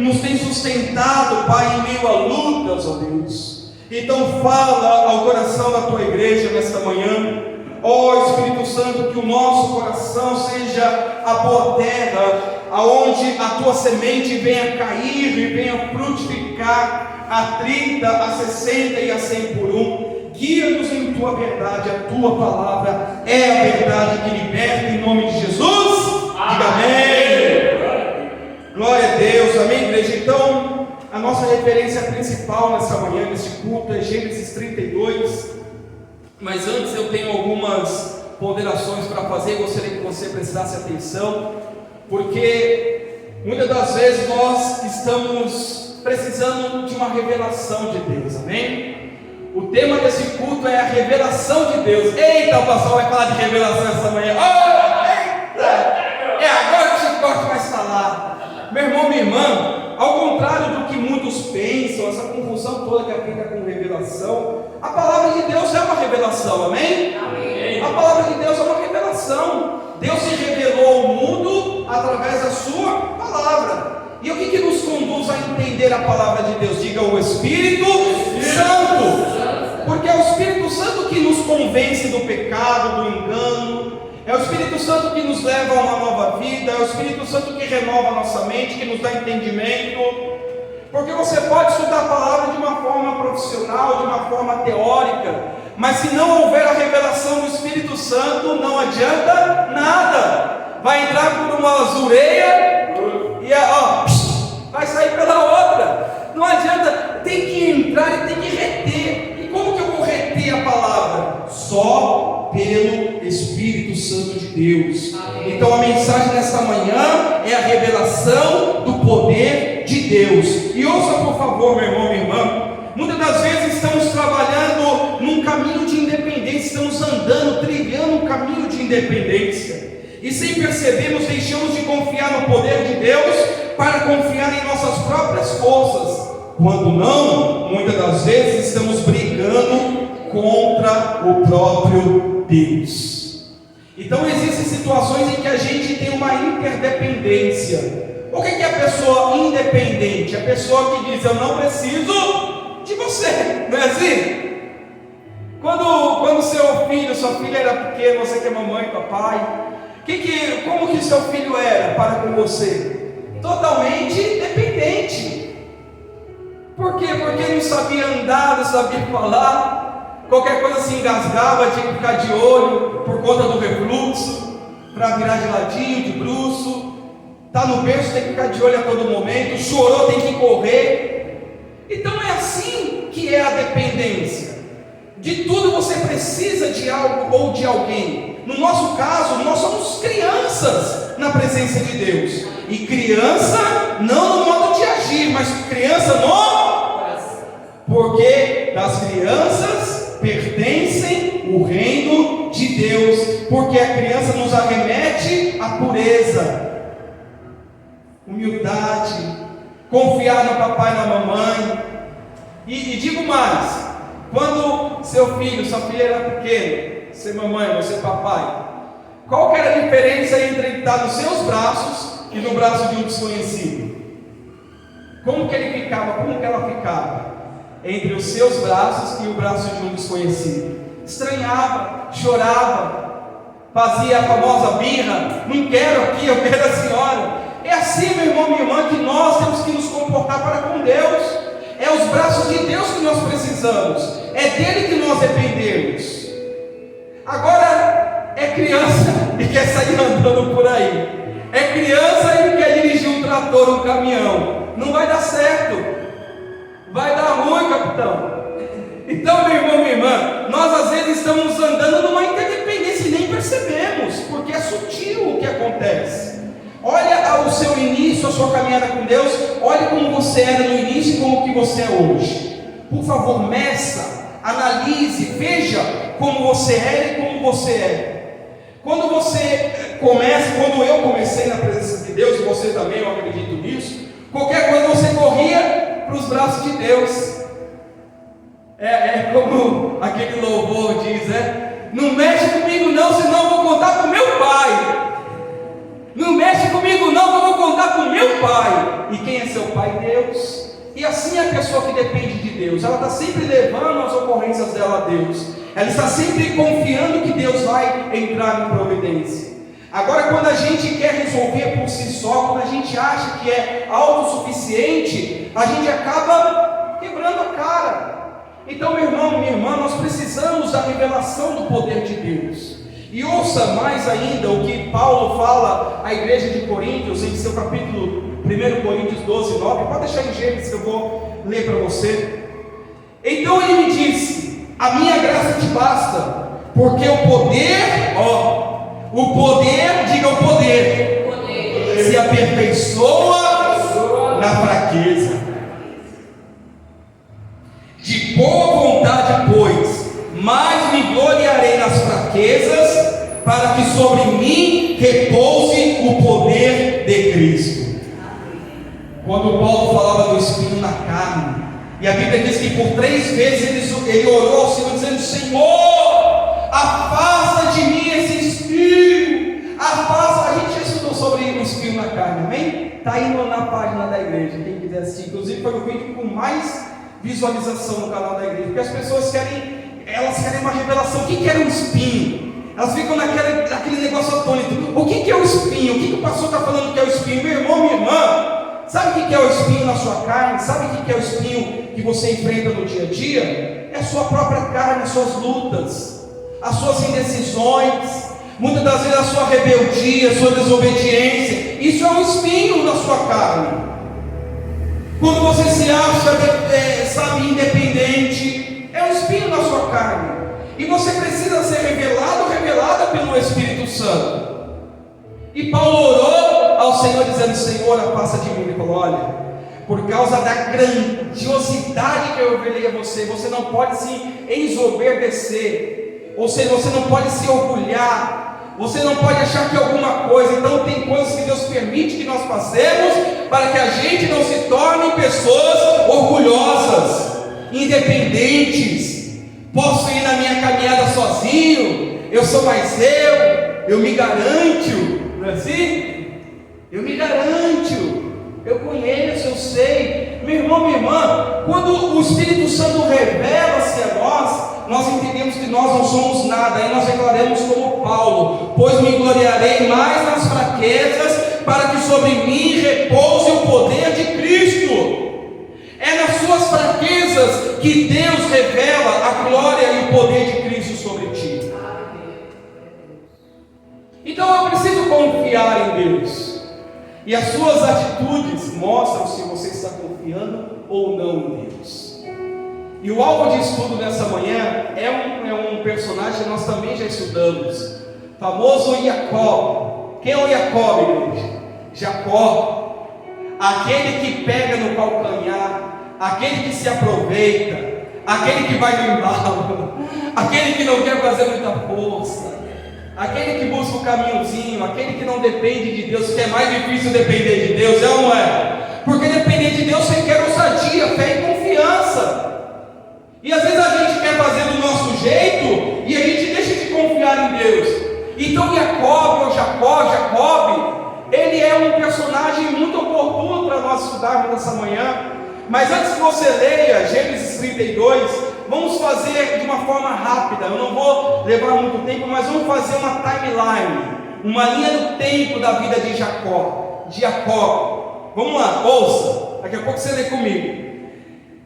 nos tem sustentado, Pai, em meio a lutas, ó Deus. Então fala ao coração da tua igreja nesta manhã, ó Espírito Santo, que o nosso coração seja a boa terra, aonde a tua semente venha cair e venha frutificar a 30, a 60 e a 100 por um. Guia-nos em tua verdade, a tua palavra é a verdade que liberta, em nome de Jesus. Diga amém. Glória a Deus, amém, igreja. Então, a nossa referência principal nessa manhã, nesse culto, é Gênesis 32. Mas antes eu tenho algumas ponderações para fazer, gostaria que você prestasse atenção, porque muitas das vezes nós estamos precisando de uma revelação de Deus, amém? O tema desse culto é a revelação de Deus. Eita, o pastor vai falar de revelação essa manhã. Oh, eita! É agora que o chicote vai falar. Meu irmão, minha irmã, ao contrário do que muitos pensam, essa confusão toda que é feita com revelação, a palavra de Deus é uma revelação, amém? Amém. A palavra de Deus é uma revelação. Deus se revelou ao mundo através da sua palavra. E o que nos conduz a entender a palavra de Deus? Diga o Espírito Santo. Porque é o Espírito Santo que nos convence do pecado, do engano. É o Espírito Santo que nos leva a uma nova vida. É o Espírito Santo que renova a nossa mente, que nos dá entendimento. Porque você pode estudar a palavra de uma forma profissional, de uma forma teórica, mas se não houver a revelação do Espírito Santo, não adianta nada. Vai entrar por uma azureia e vai sair pela outra. Não adianta, tem que entrar e tem que reter. E como que eu vou reter a palavra? Só pelo Espírito Santo de Deus. Amém. Então a mensagem nesta manhã é a revelação do poder de Deus. E ouça por favor, meu irmão, minha irmã. Muitas das vezes estamos trabalhando num caminho de independência, estamos andando, trilhando um caminho de independência. E sem percebermos, deixamos de confiar no poder de Deus para confiar em nossas próprias forças. Quando não, muitas das vezes estamos brigando contra o próprio Deus. Então existem situações em que a gente tem uma interdependência. O que é a pessoa independente? A pessoa que diz, eu não preciso de você, não é assim? Quando seu filho, sua filha era pequena, você que é mamãe, papai, como que seu filho era para com você? Totalmente dependente. Por quê? Porque não sabia andar, não sabia falar, qualquer coisa se engasgava, tinha que ficar de olho por conta do refluxo, para virar de ladinho, de bruço. Está no berço, tem que ficar de olho a todo momento, chorou, tem que correr. Então é assim que é a dependência. De tudo você precisa de algo ou de alguém. No nosso caso, nós somos crianças na presença de Deus. E criança não no modo de agir, mas criança no... Porque das crianças pertencem o reino de Deus. Porque a criança nos arremete à pureza, humildade, confiar no papai e na mamãe. E digo mais, quando seu filho, sua filha era pequena, você mamãe, você papai, qual que era a diferença entre estar nos seus braços e no braço de um desconhecido? Como que ele ficava, como que ela ficava entre os seus braços e o braço de um desconhecido? Estranhava, chorava, fazia a famosa birra, não quero aqui, eu quero a senhora. É assim, meu irmão, minha irmã, que nós temos que nos comportar para com Deus. É os braços de Deus que nós precisamos, é dele que nós dependemos. Agora é criança e quer sair andando por aí, é criança e quer dirigir um trator, um caminhão, não vai dar certo, vai dar ruim, capitão. Então, meu irmão, minha irmã, nós às vezes estamos andando numa interdependência e nem percebemos, porque é sutil o que acontece. Olha o seu início, a sua caminhada com Deus, olhe como você era no início e como que você é hoje. Por favor, meça, analise, veja como você era e como você é. Quando você começa, quando eu comecei na presença de Deus, e você também, eu acredito nisso, qualquer coisa você corria para os braços de Deus. É como aquele louvor diz, não mexe comigo não, senão eu vou contar com meu pai. Não mexe comigo não, que eu vou contar lá com meu pai. E quem é seu pai? Deus. E assim é a pessoa que depende de Deus. Ela está sempre levando as ocorrências dela a Deus. Ela está sempre confiando que Deus vai entrar em providência. Agora, quando a gente quer resolver por si só, quando a gente acha que é autossuficiente, a gente acaba quebrando a cara. Então, meu irmão, minha irmã, nós precisamos da revelação do poder de Deus. E ouça mais ainda o que Paulo fala à igreja de Coríntios, em seu capítulo 1 Coríntios 12, 9. Pode deixar em Gênesis que eu vou ler para você. Então ele me disse: a minha graça te basta, porque o poder, diga o poder, se aperfeiçoa na fraqueza. De boa vontade, pois, mais me gloriarei nas fraquezas, para que sobre mim repouse o poder de Cristo. Quando Paulo falava do espinho na carne, e a Bíblia diz que por 3 vezes ele orou ao Senhor, dizendo: Senhor, afasta de mim esse espinho, afasta. A gente já estudou sobre o espinho na carne, amém? Está aí na página da igreja, quem quiser assistir. Inclusive foi o vídeo com mais visualização no canal da igreja, porque as pessoas querem uma revelação. O que era um espinho? Elas ficam naquele negócio atônito. O que é o espinho? O que o pastor está falando que é o espinho? Meu irmão, minha irmã, sabe o que é o espinho na sua carne? Sabe o que é o espinho que você enfrenta no dia a dia? É a sua própria carne, as suas lutas, as suas indecisões, muitas das vezes a sua rebeldia, a sua desobediência. Isso é um espinho na sua carne. Quando você se acha, independente, é um espinho na sua carne. E você precisa ser revelada pelo Espírito Santo. E Paulo orou ao Senhor, dizendo: Senhor, afasta de mim. Ele falou: olha, por causa da grandiosidade que eu revelei a você, você não pode se ensoberbecer, ou seja, você não pode se orgulhar, você não pode achar que é alguma coisa. Então tem coisas que Deus permite que nós passemos, para que a gente não se torne pessoas orgulhosas, independentes. Posso ir na minha caminhada sozinho, eu sou mais eu me garanto, não é assim? Eu me garanto, eu conheço, eu sei. Meu irmão, minha irmã, quando o Espírito Santo revela-se a nós entendemos que nós não somos nada. Aí nós declaramos como Paulo: pois me gloriarei mais nas fraquezas, para que sobre mim repouse o poder de Cristo. É nas suas fraquezas que Deus revela a glória e o poder de Cristo sobre ti. Então eu preciso confiar em Deus, e as suas atitudes mostram se você está confiando ou não em Deus. E o alvo de estudo nessa manhã é um personagem que nós também já estudamos, famoso Jacó. Quem é o Jacó, igreja? Jacó, aquele que pega no calcanhar, aquele que se aproveita, aquele que vai no embalo, aquele que não quer fazer muita força, aquele que busca o caminhozinho, aquele que não depende de Deus, que é mais difícil depender de Deus, é ou não é? Porque depender de Deus requer ousadia, fé e confiança. E às vezes a gente quer fazer do nosso jeito e a gente deixa de confiar em Deus. Então Jacob, ele é um personagem muito oportuno para nós estudarmos nessa manhã. Mas antes que você leia Gênesis 32, vamos fazer de uma forma rápida. Eu não vou levar muito tempo, mas vamos fazer uma timeline, uma linha do tempo da vida de Jacó. Vamos lá, ouça, daqui a pouco você lê comigo.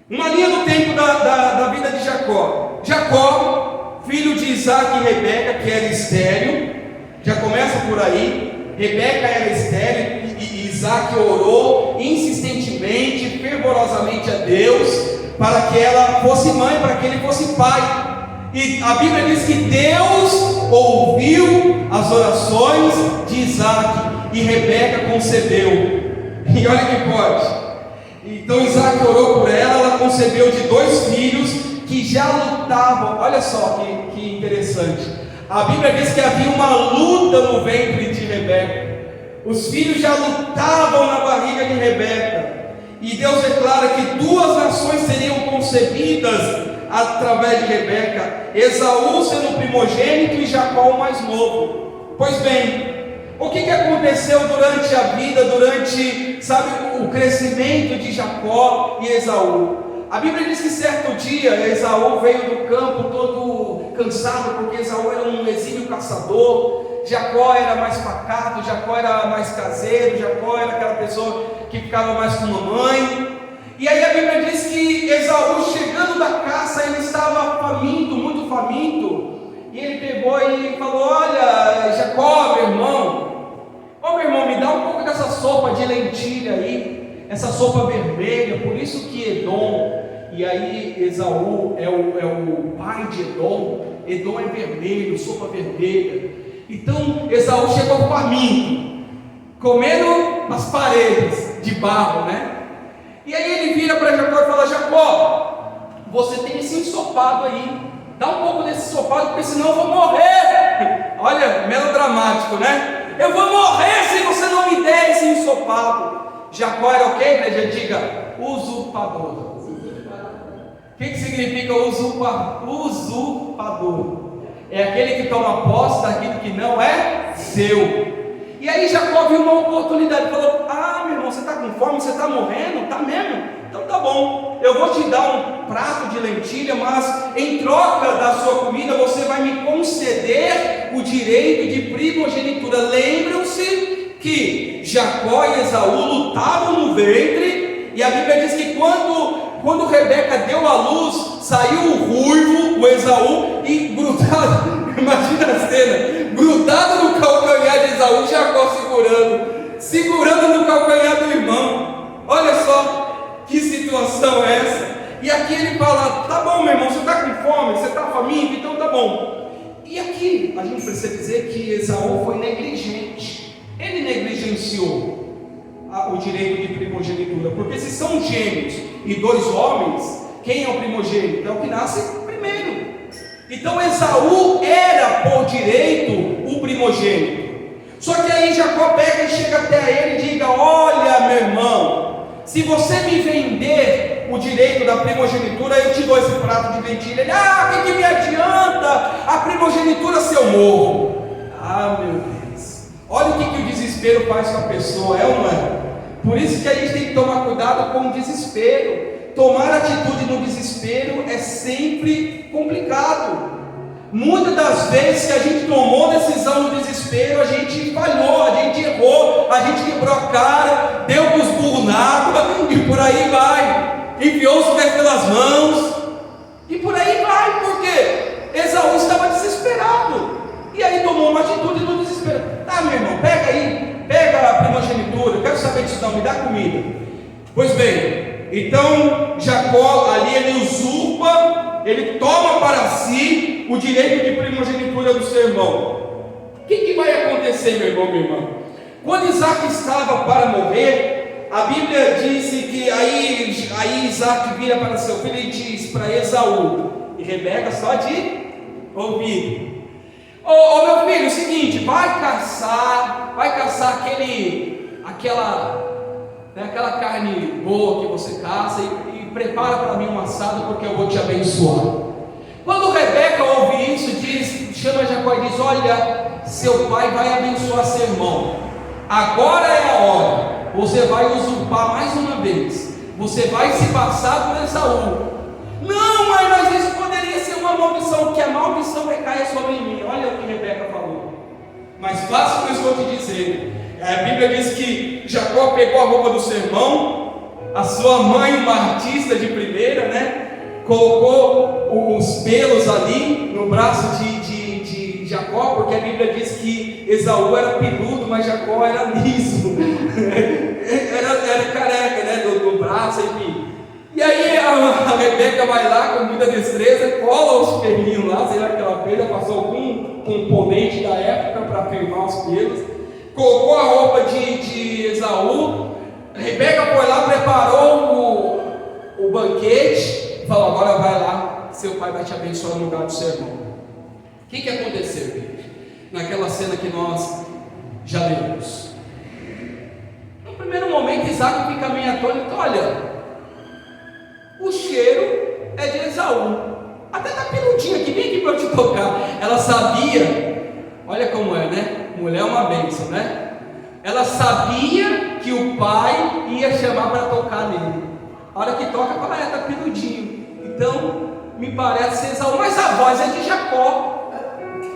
Uma linha do tempo da vida de Jacó. Jacó, filho de Isaac e Rebeca, que era estéril. Já começa por aí. Rebeca era estéril e Isaac orou insistentemente, fervorosamente a Deus, para que ela fosse mãe, para que ele fosse pai. E a Bíblia diz que Deus ouviu as orações de Isaac e Rebeca concebeu. E olha que forte. Então Isaac orou por ela concebeu de 2 filhos que já lutavam. Olha só que interessante. A Bíblia diz que havia uma luta no ventre de Rebeca. Os filhos já lutavam na barriga de Rebeca. E Deus declara que 2 nações seriam concebidas através de Rebeca: Esaú sendo o primogênito e Jacó o mais novo. Pois bem, O que aconteceu durante a vida, durante, sabe, o crescimento de Jacó e Esaú? A Bíblia diz que certo dia Esaú veio do campo todo cansado, porque Esaú era um exímio caçador, Jacó era mais pacato, Jacó era mais caseiro, Jacó era aquela pessoa que ficava mais com a mamãe. E aí a Bíblia diz que Esaú, chegando da caça, ele estava faminto, muito faminto, e ele pegou e falou: olha, Jacó, meu irmão, me dá um pouco dessa sopa de lentilha aí, essa sopa vermelha. Por isso que Edom, e aí Esaú é o pai de Edom. Edom é vermelho, sopa vermelha. Então Esaú chegou faminto, comendo as paredes de barro, né? E aí ele vira para Jacó e fala: Jacó, você tem esse ensopado aí, dá um pouco desse ensopado, porque senão eu vou morrer. Olha, melodramático, né? Eu vou morrer se você não me der esse ensopado. Jacó era o que, igreja? Diga: usurpador. O que significa usurpador? É aquele que toma posse daquilo que não é seu. E aí Jacó viu uma oportunidade, falou: ah, meu irmão, você está com fome, você está morrendo? Está mesmo? Então tá bom, eu vou te dar um prato de lentilha, mas em troca da sua comida você vai me conceder o direito de primogenitura. Lembram-se que Jacó e Esaú lutavam no ventre, e a Bíblia diz que quando Rebeca deu à luz, saiu o ruivo, o Esaú, e grudado, imagina a cena, grudado no calcanhar de Esaú, Jacó segurando no calcanhar do irmão. Olha só que situação é essa. E aqui ele fala: tá bom, meu irmão, você está com fome, você está faminto, então tá bom. E aqui a gente precisa dizer que Esaú foi negligente. Ele negligenciou o direito de primogenitura, porque se são gêmeos e dois homens, quem é o primogênito? É o que nasce primeiro. Então Esaú era por direito o primogênito. Só que aí Jacó pega e chega até ele e diga: olha, meu irmão, se você me vender o direito da primogenitura, eu te dou esse prato de lentilha. Ele: ah, o que me adianta a primogenitura se eu morro? Ah, meu Deus, olha o que o desespero faz com a pessoa, é ou não é? Por isso que a gente tem que tomar cuidado com o desespero. Tomar atitude no desespero é sempre complicado. Muitas das vezes que a gente tomou decisão no desespero, a gente falhou, a gente errou, a gente quebrou a cara, deu com os burros na água, e por aí vai, enfiou os pés pelas mãos, e por aí vai. Por quê? Esaú estava desesperado, e aí tomou uma atitude no desespero. Tá, meu irmão, pega aí, pega a primogenitura, eu quero saber disso não, me dá comida. Pois bem, então Jacó ali ele usurpa, ele toma para si o direito de primogenitura do seu irmão. O que vai acontecer, meu irmão, minha irmã? Quando Isaac estava para morrer, a Bíblia disse que aí Isaac vira para seu filho e diz para Esaú, e Rebeca só de ouvido: ô meu filho, é o seguinte, vai caçar aquela carne boa que você caça e prepara para mim um assado, porque eu vou te abençoar. Quando Rebeca ouve isso, chama Jacó e diz: olha, seu pai vai abençoar seu irmão, agora é a hora, você vai usurpar mais uma vez, você vai se passar por Esaú. Não, mãe, mas isso poderia ser uma maldição, que a maldição recaia sobre mim. Olha o que Rebeca falou. Mas faça o que eu estou te dizendo. A Bíblia diz que Jacó pegou a roupa do seu irmão, a sua mãe, uma artista de primeira, né? Colocou os pelos ali no braço de Jacó, porque a Bíblia diz que Esaú era peludo, mas Jacó era liso, era careca, né? Do braço, enfim. E aí a Rebeca vai lá com muita destreza, cola os pelinhos lá, sei lá que ela fez, ela passou algum componente da época para firmar os pelos, colocou a roupa de Esaú. Rebeca foi lá, preparou o banquete, e falou: agora vai lá, seu pai vai te abençoar no lugar do seu irmão. O que aconteceu, gente? Naquela cena que nós já lemos. No primeiro momento, Isaac fica meio atônito: olha, o cheiro é de Esaú, até tá peludinha aqui, vem aqui para eu te tocar. Ela sabia, olha como é, né? Mulher é uma bênção, né? sabia que o pai ia chamar para tocar nele. A hora que toca, fala, está peludinho. Então, me parece ser Esaú, mas a voz é de Jacó.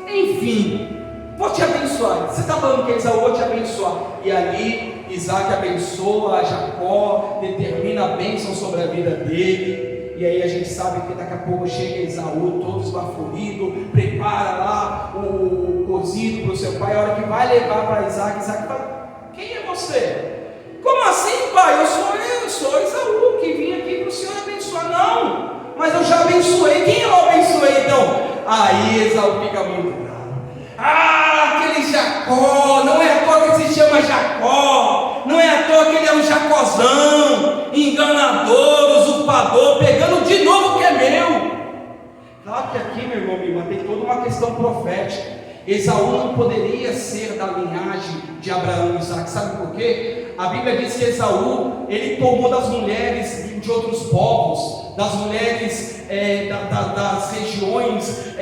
Enfim, vou te abençoar. Você está falando que é Esaú, vou te abençoar. E ali, Isaac abençoa a Jacó, determina a bênção sobre a vida dele. E aí a gente sabe que daqui a pouco chega Esaú, todo esbaforido, prepara lá o cozido para o seu pai. A hora que vai levar para Isaac, Isaac fala, quem é você? Como assim, pai? Eu sou Esaú, que vim aqui para o senhor abençoar. Não, mas eu já abençoei. Quem eu abençoei então? Aí Esaú fica muito bravo. Aquele Jacó, não é à toa que se chama Jacó, não é à toa que ele é um Jacozão, enganador, usurpador, pegando de novo o que é meu. Claro que aqui, meu irmão, minha irmã, tem toda uma questão profética. Esaú não poderia ser da linhagem de Abraão e Isaac, sabe por quê? A Bíblia diz que Esaú, ele tomou das mulheres de outros povos, das mulheres das regiões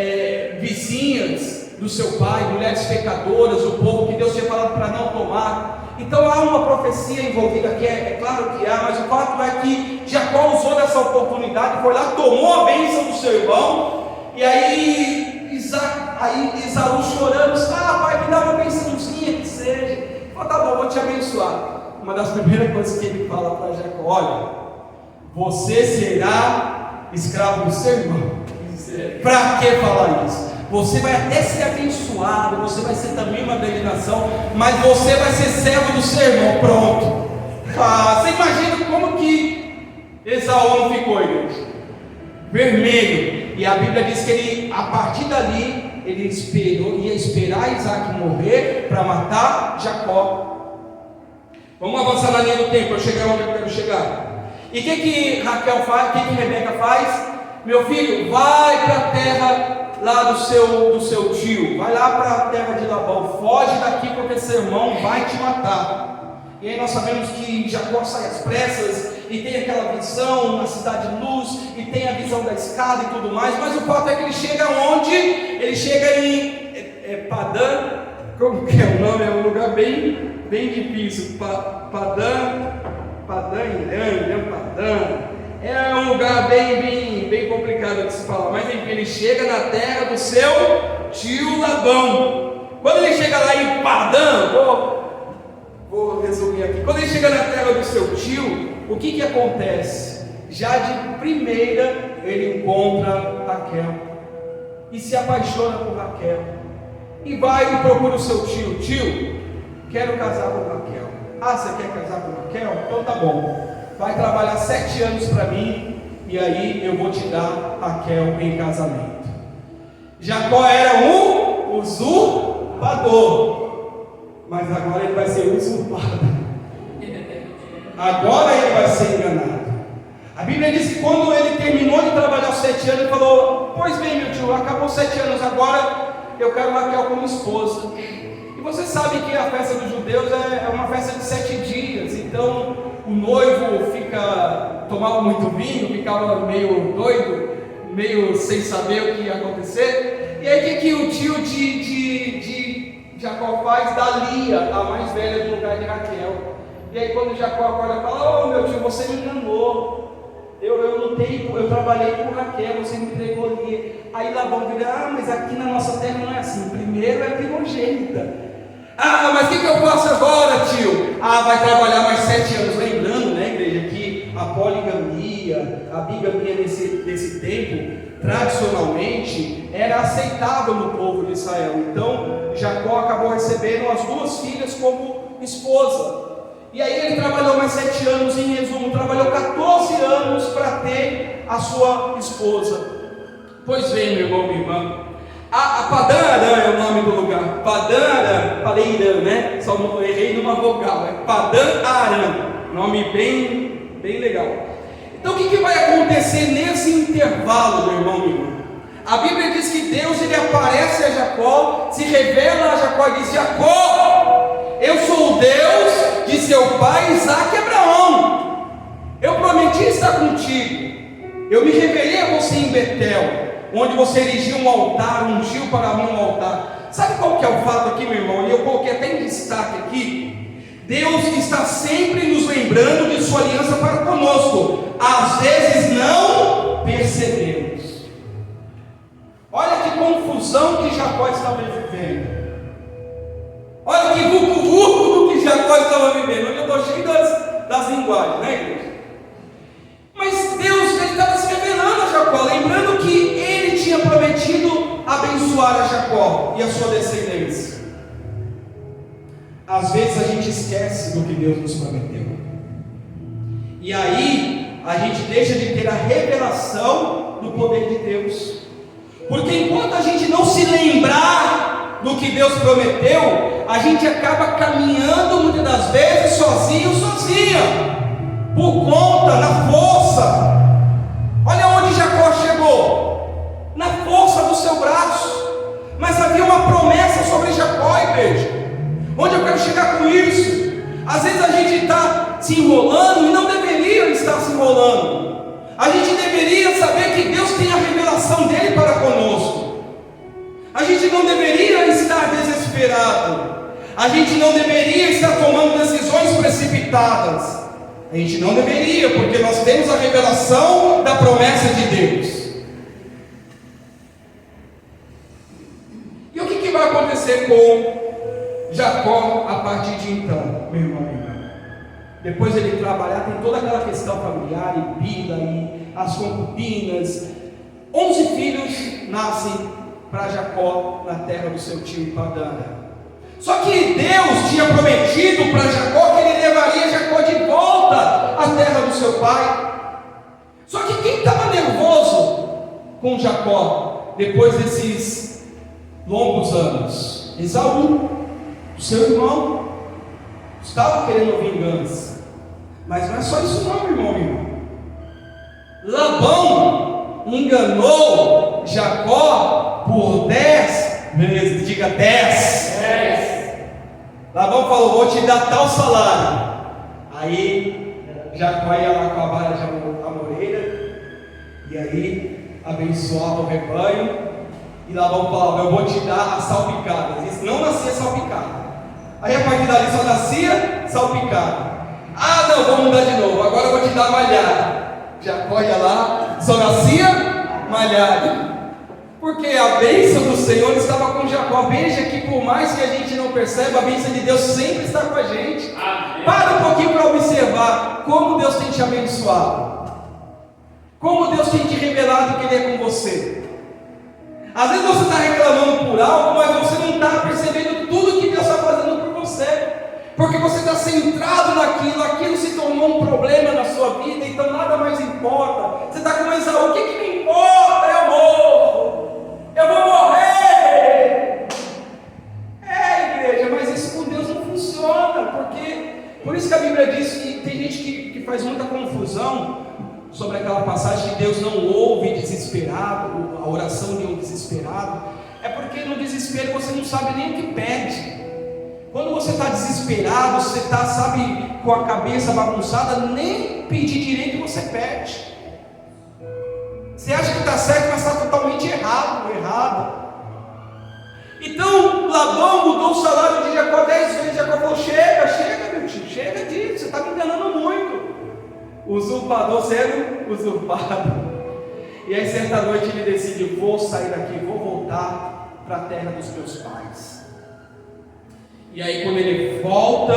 vizinhas do seu pai, mulheres pecadoras, o povo que Deus tinha falado para não tomar. Então há uma profecia envolvida aqui, é claro que há, mas o fato é que Jacó usou dessa oportunidade, foi lá, tomou a bênção do seu irmão, e aí Esaú chorando, pai, me dá uma bênçãozinha que seja. Fala, tá bom, vou te abençoar. Uma das primeiras coisas que ele fala para Jacó, olha, você será escravo do seu irmão. Para que falar isso? Você vai até ser abençoado, você vai ser também uma delegação, mas você vai ser servo do seu irmão. Pronto. Você imagina como que Esaú não ficou, igreja? Vermelho. E a Bíblia diz que ele, a partir dali, ele ia esperar Isaac morrer para matar Jacó. Vamos avançar na linha do tempo, eu chegar onde eu quero chegar. E o que Raquel faz? O que Rebeca faz? Meu filho, vai para a terra lá do seu tio, vai lá para a terra de Labão, foge daqui porque seu irmão vai te matar. E aí nós sabemos que Jacó sai às pressas e tem aquela visão na cidade de luz, e tem a visão da escada e tudo mais, mas o fato é que ele chega onde? Ele chega em Padã, como que é o nome? É um lugar bem difícil, Padã, é um lugar bem complicado de se falar, mas enfim, ele chega na terra do seu tio Labão. Quando ele chega lá em Padã, vou resumir aqui, quando ele chega na terra do seu tio, o que acontece? Já de primeira ele encontra Raquel e se apaixona por Raquel, e vai e procura o seu tio, quero casar com Raquel. Você quer casar com Raquel? Então tá bom, vai trabalhar 7 anos para mim, e aí eu vou te dar Raquel em casamento. Jacó era um usurpador, mas agora ele vai ser usurpado. Agora ele vai ser enganado. A Bíblia diz que quando ele terminou de trabalhar os 7 anos, ele falou, pois bem, meu tio, acabou 7 anos, agora eu quero Raquel como esposa. E você sabe que a festa dos judeus é uma festa de 7 dias, então o noivo tomava muito vinho, ficava meio doido, meio sem saber o que ia acontecer. E aí o que o tio de Jacó faz? Dá Lia, a mais velha, no lugar de Raquel. E aí quando Jacó acorda, fala, meu tio, você me enganou, eu trabalhei com Raquel, você me entregou Lia. Aí Labão vira, mas aqui na nossa terra não é assim, primeiro é primogênita. Mas o que eu faço agora, tio? Vai trabalhar mais 7 anos. Lembrando, né, igreja, que a poligamia, a bigamia desse tempo, tradicionalmente, era aceitável no povo de Israel. Então, Jacó acabou recebendo as 2 filhas como esposa. E aí ele trabalhou mais 7 anos, em resumo, trabalhou 14 anos para ter a sua esposa. Pois bem, meu irmão, minha irmã, a Padã Arã é o nome do lugar. Padã Arã, falei Irã, né? Só não errei numa vogal, é Padã Arã, nome bem legal. Então o que vai acontecer nesse intervalo, meu irmão, minha irmã? A Bíblia diz que Deus, ele aparece a Jacó, se revela a Jacó e diz, Jacó, eu sou o Deus de seu pai Isaac e Abraão, eu prometi estar contigo, eu me revelei a você em Betel, onde você erigiu um altar, ungiu para mim um altar. Sabe qual que é o fato aqui, meu irmão? E eu coloquei até em destaque aqui. Deus está sempre nos lembrando de sua aliança para conosco. Às vezes não percebemos. Olha que confusão que Jacó estava vivendo. Olha que vucu-vucu que Jacó estava vivendo. Hoje eu estou cheio das linguagens, né, igreja? Mas Deus estava se revelando a Jacó, lembrando que ele tinha prometido abençoar a Jacó e a sua descendência. Às vezes a gente esquece do que Deus nos prometeu. E aí a gente deixa de ter a revelação do poder de Deus. Porque enquanto a gente não se lembrar do que Deus prometeu, a gente acaba caminhando muitas das vezes sozinho, sozinha, por conta, na força. Olha onde Jacó chegou, na força do seu braço. Mas havia uma promessa sobre Jacó, igreja. Onde eu quero chegar com isso? Às vezes a gente está se enrolando e não deveria estar se enrolando. A gente deveria saber que Deus tem a revelação dele para conosco. A gente não deveria estar desesperado. A gente não deveria estar tomando decisões precipitadas. A gente não deveria, porque nós temos a revelação da promessa de Deus. E o que vai acontecer com Jacó a partir de então, meu irmão e irmã? Depois ele trabalhar, tem toda aquela questão familiar, e Bila, e as concubinas. 11 filhos nascem para Jacó na terra do seu tio Padã. Só que Deus tinha prometido para Jacó que ele levaria Jacó de volta à terra do seu pai. Só que quem estava nervoso com Jacó depois desses longos anos? Esaú, o seu irmão, estava querendo vingança. Mas não é só isso não, meu irmão, meu irmão. Labão enganou Jacó por 10 vezes. Diga 10. Labão falou: vou te dar tal salário. Aí Jacó ia lá com a vara de amoreira, e aí abençoava o rebanho. E Labão falava: eu vou te dar as salpicadas. Isso não nascia salpicada. Aí a partir dali só nascia salpicada. Ah, não, vou mudar de novo. Agora eu vou te dar malhada. Jacó ia lá, só nascia malhada. Porque a bênção do Senhor estava com Jacó. Veja que por mais que a gente não perceba, a bênção de Deus sempre está com a gente. Amém. Para um pouquinho para observar como Deus tem te abençoado, como Deus tem te revelado que Ele é com você. Às vezes você está reclamando por algo, mas você não está percebendo tudo que Deus está fazendo por você. Porque você está centrado naquilo, aquilo se tornou um problema na sua vida, então nada mais importa. Você está como Esaú: o que me importa? Eu morro, eu vou morrer. Igreja, mas isso com Deus não funciona, porque por isso que a Bíblia diz que tem gente que faz muita confusão sobre aquela passagem que Deus não ouve desesperado, a oração de um desesperado. É porque no desespero você não sabe nem o que pede. Quando você está desesperado, você está, sabe, com a cabeça bagunçada, nem pedir direito você pede. Você acha que está certo, mas está totalmente errado. Então Labão mudou o salário de Jacó 10 vezes. Jacó falou: chega meu tio, chega disso, você está me enganando muito. Usurpador sendo usurpado. E aí certa noite ele decide: vou sair daqui, vou voltar para a terra dos meus pais. E aí quando ele volta,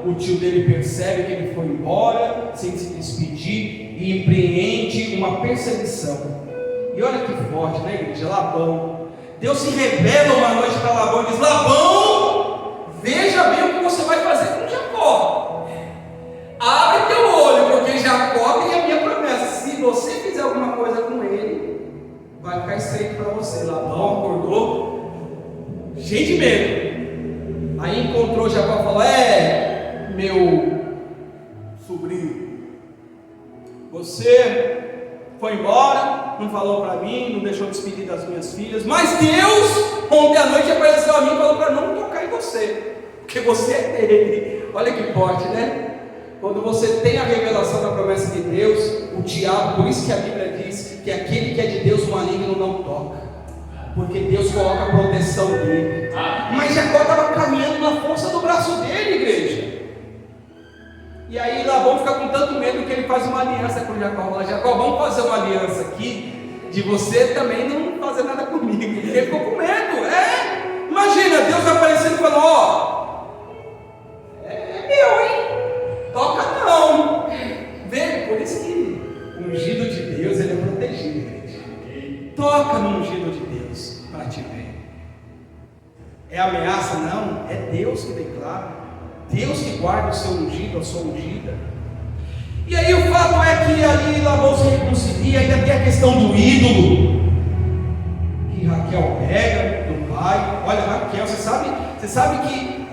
o tio dele percebe que ele foi embora sem se despedir e empreende uma perseguição. E olha que forte, né, igreja? Labão, Deus se revela uma noite para Labão e diz: Labão, veja bem o que você vai fazer com Jacó. Abre teu olho, porque Jacó tem a minha promessa. Se você fizer alguma coisa com ele, vai ficar estreito para você. Labão acordou cheio de medo. Aí encontrou Jacó e falou: meu sobrinho, você foi embora, não falou para mim, não deixou despedir das minhas filhas, mas Deus ontem à noite apareceu a mim e falou para não tocar em você, porque você é dele. Olha que forte, né? Quando você tem a revelação da promessa de Deus, o diabo, por isso que a Bíblia diz que aquele que é de Deus, o maligno não toca, porque Deus coloca a proteção dele. Mas Jacó estava caminhando na força do braço dele, igreja. E aí Labão fica com tanto medo que ele faz uma aliança com Jacó. Fala: Jacó, vamos fazer uma aliança aqui de você também não fazer nada comigo. Ele ficou com medo. Imagina, Deus aparecendo e falando: ó, é meu, hein? Toca não. Vê, por isso que o ungido de Deus, ele é protegido, gente. Toca no ungido de Deus para te ver. É ameaça? Não, é Deus que declara. Deus que guarda o seu ungido, a sua ungida. E aí o fato é que ali Labão se reconcilia. Ainda tem a questão do ídolo que Raquel pega do pai. Olha, Raquel, você sabe que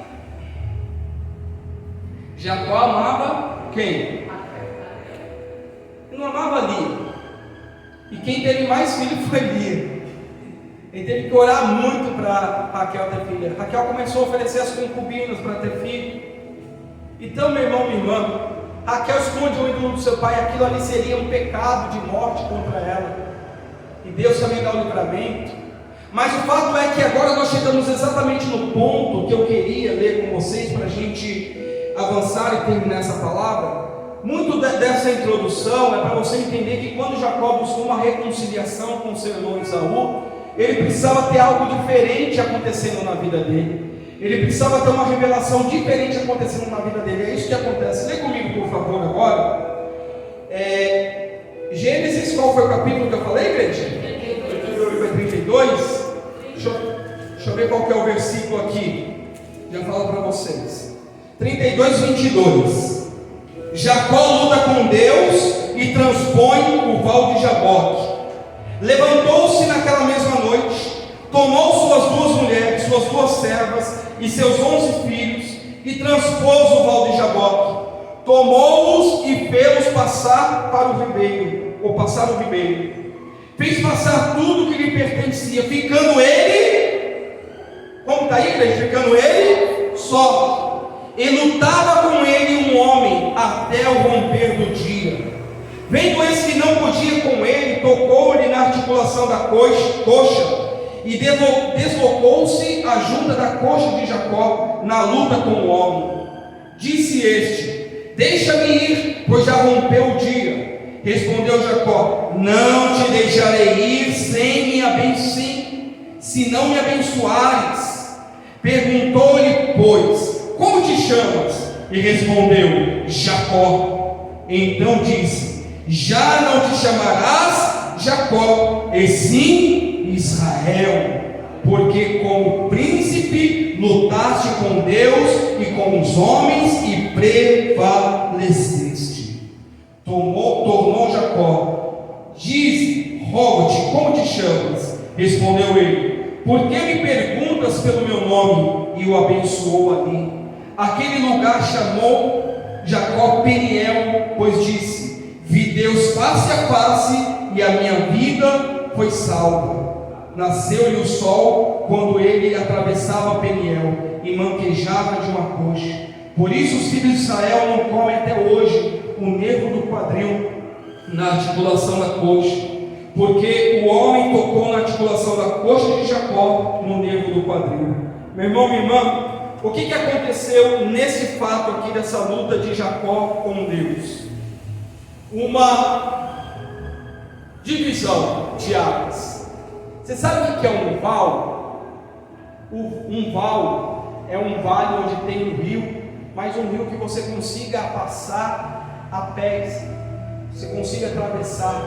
Jacó amava quem? Ele não amava Lia. E quem teve mais filho foi Lia. Ele teve que orar muito para Raquel ter filha. Raquel começou a oferecer as concubinas para ter filho. Então, meu irmão, minha irmã, Raquel esconde o ídolo do seu pai. Aquilo ali seria um pecado de morte contra ela. E Deus também dá o livramento. Mas o fato é que agora nós chegamos exatamente no ponto que eu queria ler com vocês para a gente avançar e terminar essa palavra. Muito dessa introdução é para você entender que quando Jacó buscou uma reconciliação com seu irmão Esaú, ele precisava ter algo diferente acontecendo na vida dele. Ele precisava ter uma revelação diferente acontecendo na vida dele. É isso que acontece. Lê comigo, por favor, agora. Gênesis, qual foi o capítulo que eu falei, igreja? 32. Deixa eu ver qual que é o versículo aqui. Já falo para vocês. 32, 22. Jacó luta com Deus e transpõe o val de Jaboque. Levantou-se naquela mesma noite, tomou suas 2 mulheres, suas 2 servas e seus 11 filhos, e transpôs o val de Jaboque. Tomou-os e fê-los passar para o ribeiro, ou passar o ribeiro. Fez passar tudo que lhe pertencia, ficando ele, como está aí, igreja? Ficando ele só. E lutava com ele um homem até o romper do dia. Vendo esse que não podia com ele, tocou-lhe na articulação da coxa e deslocou-se a junta da coxa de Jacó na luta com o homem. Disse este: deixa-me ir, pois já rompeu o dia. Respondeu Jacó: não te deixarei ir se não me abençoares. Perguntou-lhe, pois: como te chamas? E respondeu: Jacó. Então disse: já não te chamarás Jacó, e sim Israel, porque como príncipe lutaste com Deus e com os homens e prevaleceste. Tornou Jacó: diz, rogo-te, como te chamas? Respondeu ele: por que me perguntas pelo meu nome? E o abençoou ali. Aquele lugar chamou Jacó Peniel, pois disse: vi Deus face a face e a minha vida foi salva. Nasceu-lhe o sol quando ele atravessava Peniel e manquejava de uma coxa. Por isso os filhos de Israel não comem até hoje o nervo do quadril na articulação da coxa, porque o homem tocou na articulação da coxa de Jacó no nervo do quadril. Meu irmão, minha irmã, o que aconteceu nesse fato aqui dessa luta de Jacó com Deus? Uma divisão de águas. Você sabe o que é um val? Um val é um vale onde tem um rio, mas um rio que você consiga passar a pés, você consiga atravessar,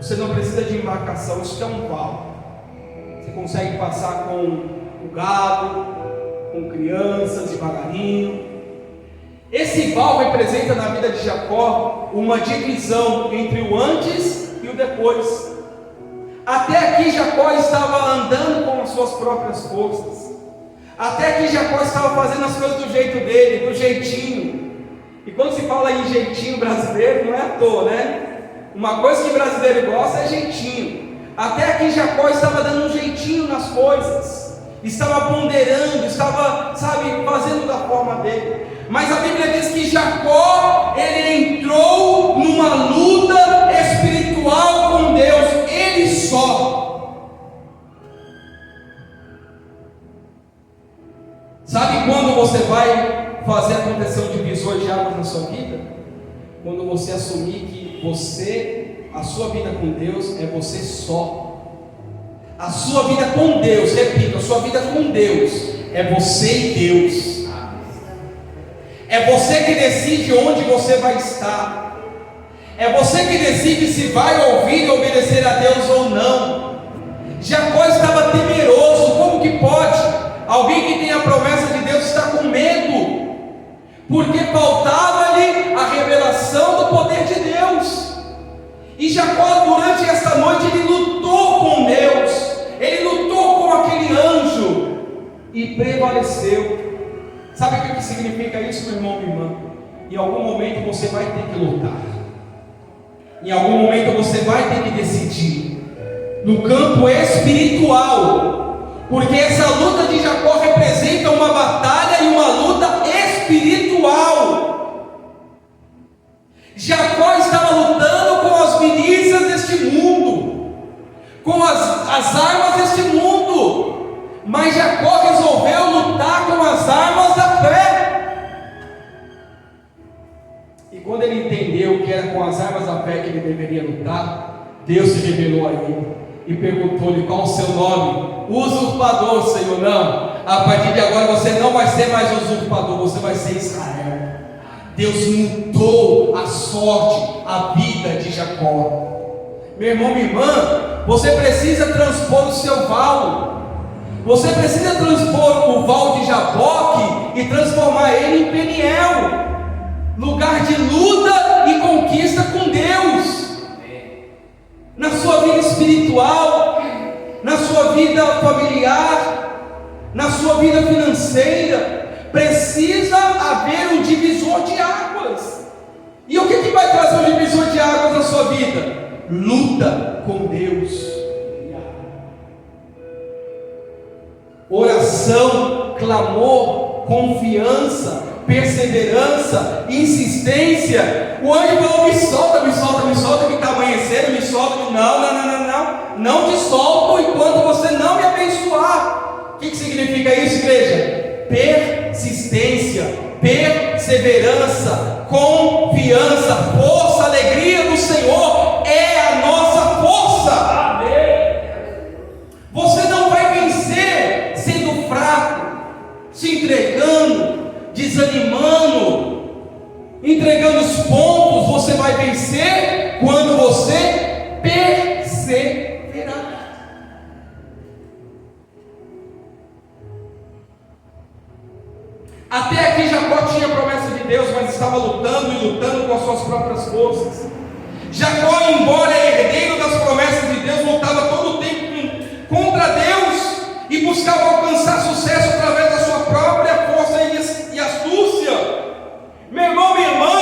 você não precisa de embarcação. Isso que é um val. Você consegue passar com o gado, com crianças, devagarinho. Esse val representa na vida de Jacó uma divisão entre o antes e o depois. Até aqui Jacó estava andando com as suas próprias forças. Até aqui Jacó estava fazendo as coisas do jeito dele, do jeitinho. E quando se fala em jeitinho brasileiro, não é à toa, né? Uma coisa que brasileiro gosta é jeitinho. Até aqui Jacó estava dando um jeitinho nas coisas, estava ponderando, estava, fazendo da forma dele. Mas a Bíblia diz que Jacó, ele entrou numa luta espiritual com Deus, ele só. Sabe quando você vai fazer a contenção de divisor de águas na sua vida? Quando você assumir que a sua vida com Deus é você só. A sua vida com Deus, repito, a sua vida com Deus é você e Deus. É você que decide onde você vai estar. É você que decide se vai ouvir e obedecer a Deus ou não. Jacó estava temeroso. Como que pode? Alguém que tem a promessa de Deus está com medo, porque faltava-lhe a revelação do poder de Deus. E Jacó, durante esta noite, ele lutou com Deus, ele lutou com aquele anjo e prevaleceu. Sabe o que significa isso, meu irmão, minha irmã? Em algum momento você vai ter que lutar, em algum momento você vai ter que decidir, no campo espiritual, porque essa luta de Jacó representa uma batalha e uma luta espiritual. Jacó estava lutando com as milícias deste mundo, com as armas deste mundo, mas Jacó resolveu lutar com as armas da fé. E quando ele entendeu que era com as armas da fé que ele deveria lutar, Deus se revelou a ele e perguntou-lhe: qual o seu nome? Usurpador, Senhor. Não, a partir de agora você não vai ser mais usurpador, você vai ser Israel. Deus mudou a sorte, a vida de Jacó. Meu irmão, minha irmã, você precisa transpor o seu val. Você precisa transpor o val de Jaboque e transformar ele em Peniel, lugar de luta e conquista com Deus. Na sua vida espiritual, na sua vida familiar, na sua vida financeira, precisa haver um divisor de águas. E o que vai trazer um divisor de águas na sua vida? Luta com Deus, oração, clamor, confiança, perseverança, insistência. O anjo falou: me solta, me solta, me solta, que está amanhecendo, me solta. Não te solto enquanto você não me abençoar. O que significa isso, igreja? Persistência, perseverança, confiança, força, alegria do Senhor é a nossa força. Amém. Você não vai vencer sendo fraco, se entregando, desanimando, entregando os pontos. Você vai vencer quando você perseverar. Até aqui Jacó tinha a promessa de Deus, mas estava lutando e lutando com as suas próprias forças. Jacó, embora herdeiro das promessas de Deus, lutava todo o tempo contra Deus e buscava alcançar sucesso através da sua própria força e astúcia. Meu irmão, minha irmã,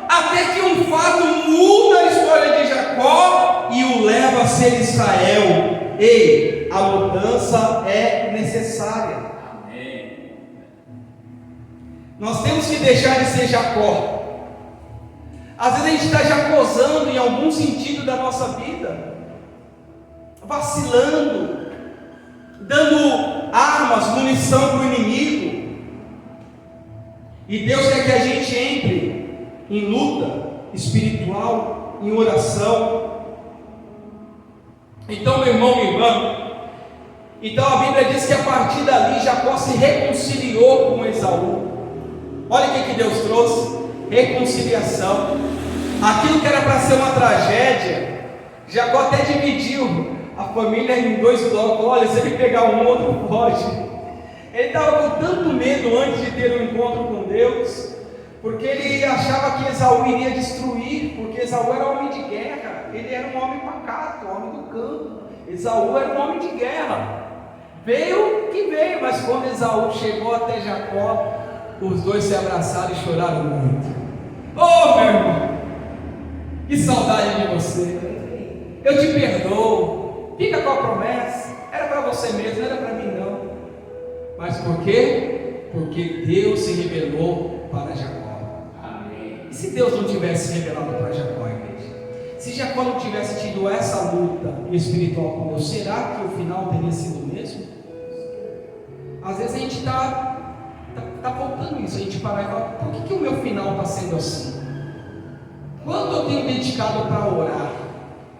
até que um fato muda a história de Jacó e o leva a ser Israel. Ei, a mudança é necessária. Nós temos que deixar de ser Jacó. Às vezes a gente está jacosando em algum sentido da nossa vida, vacilando, dando armas, munição para o inimigo. E Deus quer que a gente entre em luta espiritual, em oração. Então, meu irmão, minha irmã, então a Bíblia diz que a partir dali Jacó se reconciliou com Esaú. Olha o que Deus trouxe: reconciliação. Aquilo que era para ser uma tragédia, Jacó até dividiu a família em dois blocos. Olha, se ele pegar um, outro foge. Ele estava com tanto medo antes de ter um encontro com Deus, porque ele achava que Esaú iria destruir, porque Esaú era homem de guerra, ele era um homem pacato, homem do campo. Esaú era um homem de guerra. Veio que veio, mas quando Esaú chegou até Jacó, os dois se abraçaram e choraram muito. Oh, meu irmão, que saudade de você. Eu te perdoo. Fica com a promessa. Era para você mesmo, não era para mim não. Mas por quê? Porque Deus se revelou para Jacó. Amém. E se Deus não tivesse se revelado para Jacó, igreja? Se Jacó não tivesse tido essa luta espiritual com Deus, será que o final teria sido o mesmo? Às vezes a gente está faltando isso, a gente parar e falar, por que o meu final está sendo assim? Quanto eu tenho dedicado para orar?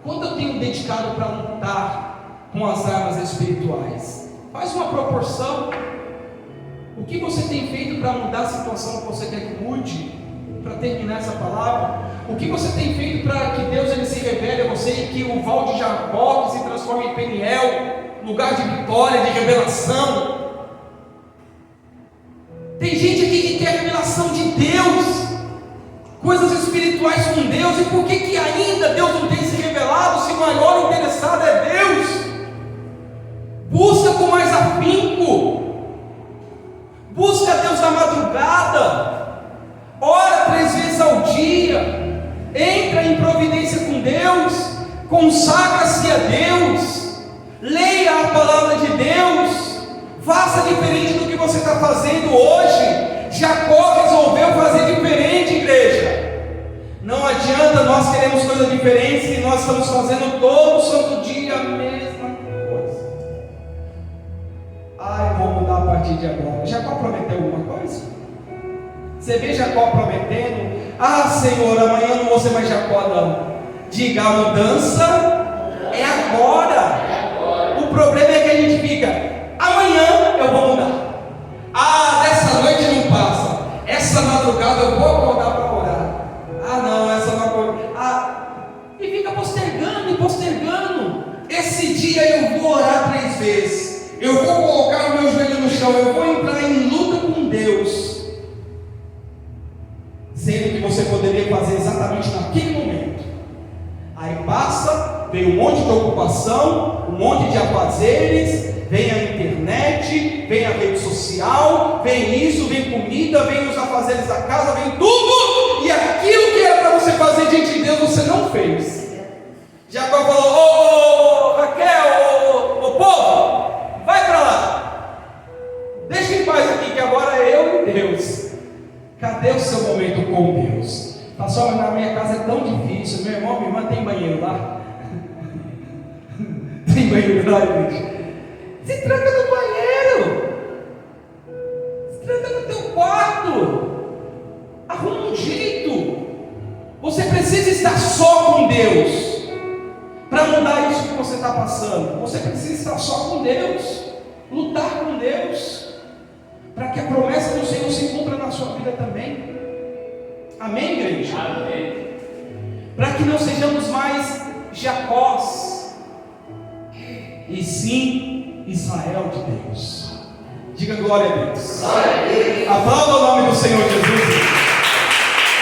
Quanto eu tenho dedicado para lutar com as armas espirituais? Faz uma proporção. O que você tem feito para mudar a situação que você quer que mude? Para terminar essa palavra, o que você tem feito para que Deus ele se revele a você e que o Val de Jacó se transforme em Peniel, lugar de vitória, de revelação? Tem gente aqui que quer revelação de Deus, coisas espirituais com Deus, e por que ainda Deus não tem se revelado, se o maior interessado é Deus? Busca com mais afinco, busca Deus na madrugada, ora 3 vezes ao dia, entra em providência com Deus, consagra-se a Deus, leia a palavra de Deus, faça diferente do que você está fazendo hoje. Jacó resolveu fazer diferente, igreja. Não adianta nós queremos coisas diferentes e nós estamos fazendo todo santo dia a mesma coisa. Eu vou mudar a partir de agora. Jacó prometeu alguma coisa? Você vê Jacó prometendo: Senhor, amanhã eu não vou ser mais Jacó, não. Diga, a mudança é agora. O problema é que a gente fica: amanhã eu vou mudar. Dessa noite não passa. Essa madrugada eu vou acordar para orar. Não, essa não acorda. E fica postergando e postergando. Esse dia eu vou orar 3 vezes. Eu vou colocar o meu joelho no chão. Eu vou entrar em luta com Deus. Sendo que você poderia fazer exatamente naquele momento. Aí passa, vem um monte de ocupação, um monte de afazeres, vem a internet, vem a rede social, vem isso, vem comida, vem os afazeres da casa, vem tudo, e aquilo que era para você fazer diante de Deus, você não fez. Jacó falou: Raquel, povo, vai para lá, deixa em paz aqui, que agora é eu e Deus. Cadê o seu momento com Deus? Pastor, mas na minha casa é tão difícil. Meu irmão, minha irmã, tem banheiro lá? Tem banheiro lá, gente? Se tranca no banheiro, se tranca no teu quarto, arruma um jeito. Você precisa estar só com Deus para mudar isso que você está passando. Você precisa estar só com Deus, lutar com Deus, para que a promessa do Senhor se cumpra na sua vida também. Amém, igreja? Amém. Para que não sejamos mais Jacós, e sim Israel de Deus. Diga glória a Deus. Aplauda o nome do Senhor Jesus.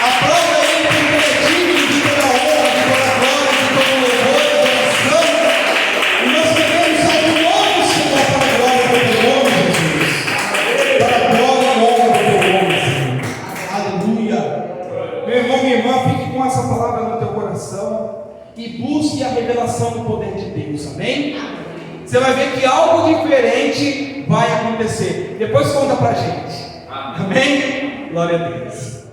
Aplauda Ele, porque Ele é digno de toda a honra, de toda a glória, de todo o louvor, de toda a adoração. E nós queremos ao nome do Senhor para a glória do teu nome, Jesus. Para a glória e honra do teu nome, Senhor. Aleluia. Meu irmão, minha irmã, fique com essa palavra no teu coração e busque a revelação do poder de Deus. Amém? Você vai ver que algo diferente vai acontecer. Depois conta pra gente. Amém? Glória a Deus.